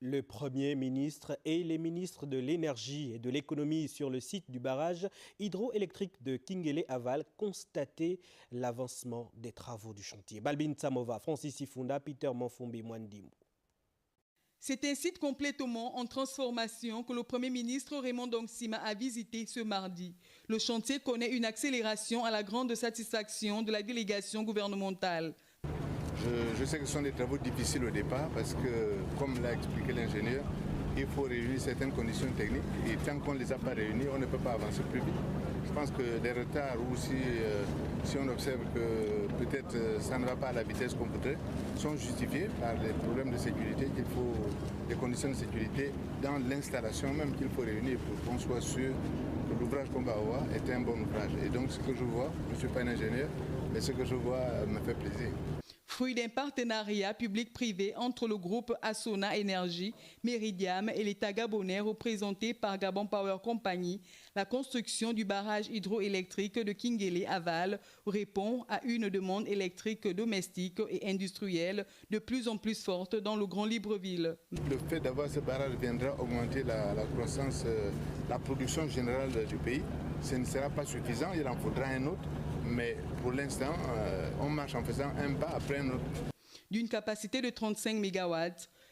Le Premier ministre et les ministres de l'Énergie et de l'Économie sur le site du barrage hydroélectrique de Kingele-Aval constataient l'avancement des travaux du chantier. Balbin Samova, Francis Ifunda, Peter Manfumbe Mwandimou. C'est un site complètement en transformation que le Premier ministre Raymond Dongsima a visité ce mardi. Le chantier connaît une accélération à la grande satisfaction de la délégation gouvernementale. Je sais que ce sont des travaux difficiles au départ parce que, comme l'a expliqué l'ingénieur, il faut réunir certaines conditions techniques et tant qu'on ne les a pas réunies, on ne peut pas avancer plus vite. Je pense que des retards ou si on observe que peut-être ça ne va pas à la vitesse qu'on voudrait, sont justifiés par les problèmes de sécurité des conditions de sécurité dans l'installation même qu'il faut réunir pour qu'on soit sûr que l'ouvrage qu'on va avoir est un bon ouvrage. Et donc ce que je vois, je ne suis pas un ingénieur, mais ce que je vois me fait plaisir. Fruit d'un partenariat public-privé entre le groupe Assona Énergie, Meridiam et l'État gabonais représenté par Gabon Power Company, la construction du barrage hydroélectrique de Kingele-Aval répond à une demande électrique domestique et industrielle de plus en plus forte dans le Grand Libreville. Le fait d'avoir ce barrage viendra augmenter la croissance, la production générale du pays. Ce ne sera pas suffisant, il en faudra un autre. Mais pour l'instant, on marche en faisant un pas après un autre. D'une capacité de 35 MW,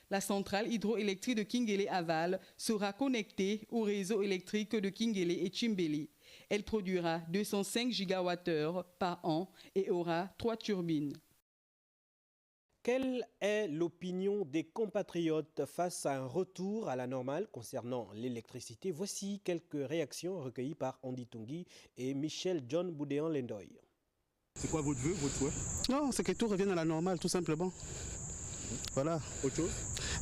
la centrale hydroélectrique de Kingele-Aval sera connectée au réseau électrique de Kingele et Chimbeli. Elle produira 205 GWh par an et aura 3 turbines. Quelle est l'opinion des compatriotes face à un retour à la normale concernant l'électricité? Voici quelques réactions recueillies par Andy Tungi et Michel John Boudéan Lendoy. C'est quoi votre vœu, votre souhait? Non, c'est que tout revienne à la normale, tout simplement. Voilà. Autre chose?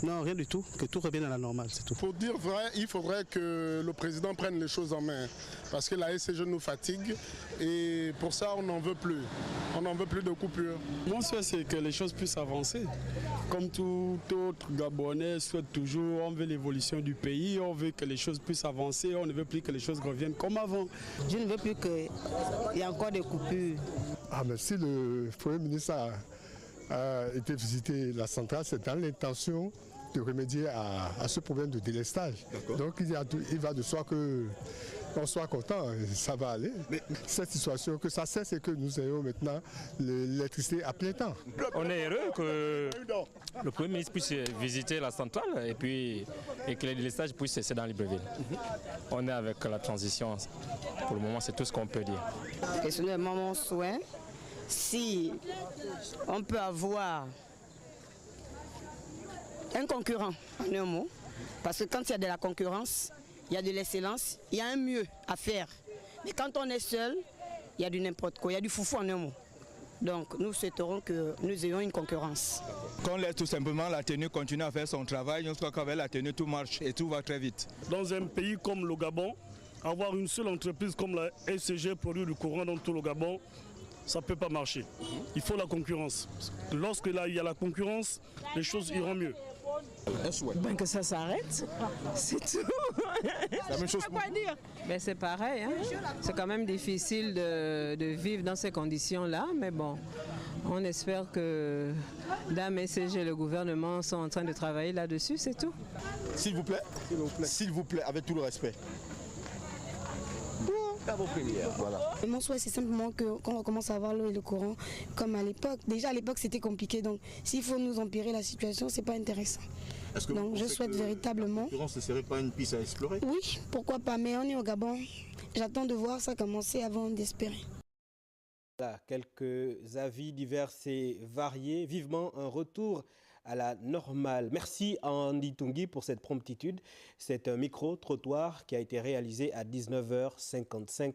Non, rien du tout. Que tout revienne à la normale, c'est tout. Pour dire vrai, il faudrait que le président prenne les choses en main. Parce que la SCG nous fatigue et pour ça, on n'en veut plus. On n'en veut plus de coupures. Mon souhait, c'est que les choses puissent avancer. Comme tout autre Gabonais souhaite toujours, on veut l'évolution du pays, on veut que les choses puissent avancer, on ne veut plus que les choses reviennent comme avant. Je ne veux plus qu'il y ait encore des coupures. Ah, mais si le Premier ministre a été visiter la centrale, c'est dans l'intention de remédier à ce problème de délestage. Donc il va de soi qu'on soit content, ça va aller. Mais cette situation, que ça cesse et que nous ayons maintenant l'électricité à plein temps. On est heureux que le Premier ministre puisse visiter la centrale et que les délestages puissent cesser dans Libreville. On est avec la transition. Pour le moment, c'est tout ce qu'on peut dire. Personnellement, mon souhait, si on peut avoir un concurrent, en un mot, parce que quand il y a de la concurrence, il y a de l'excellence, il y a un mieux à faire. Mais quand on est seul, il y a du n'importe quoi, il y a du foufou en un mot. Donc nous souhaiterons que nous ayons une concurrence. Qu'on laisse tout simplement la tenue continuer à faire son travail, jusqu'à qu'avec la tenue tout marche et tout va très vite. Dans un pays comme le Gabon, avoir une seule entreprise comme la SCG produire du courant dans tout le Gabon, ça ne peut pas marcher. Il faut la concurrence. Lorsque là, il y a la concurrence, les choses iront mieux. Ben que ça s'arrête, c'est tout. La même chose pour quoi dire. Ben c'est pareil, hein. C'est quand même difficile de vivre dans ces conditions-là, mais bon, on espère que Dame SCG et le gouvernement sont en train de travailler là-dessus, c'est tout. S'il vous plaît, avec tout le respect. Voilà. Mon souhait, c'est simplement qu'on recommence à avoir l'eau et le courant comme à l'époque. Déjà à l'époque c'était compliqué, donc s'il faut nous empirer la situation, c'est pas intéressant. Donc je souhaite véritablement. La concurrence ne serait pas une piste à explorer? Oui, pourquoi pas, mais on est au Gabon. J'attends de voir ça commencer avant d'espérer. Voilà, quelques avis divers et variés. Vivement un retour à la normale. Merci à Andy Tungi pour cette promptitude. C'est un micro-trottoir qui a été réalisé à 19h55.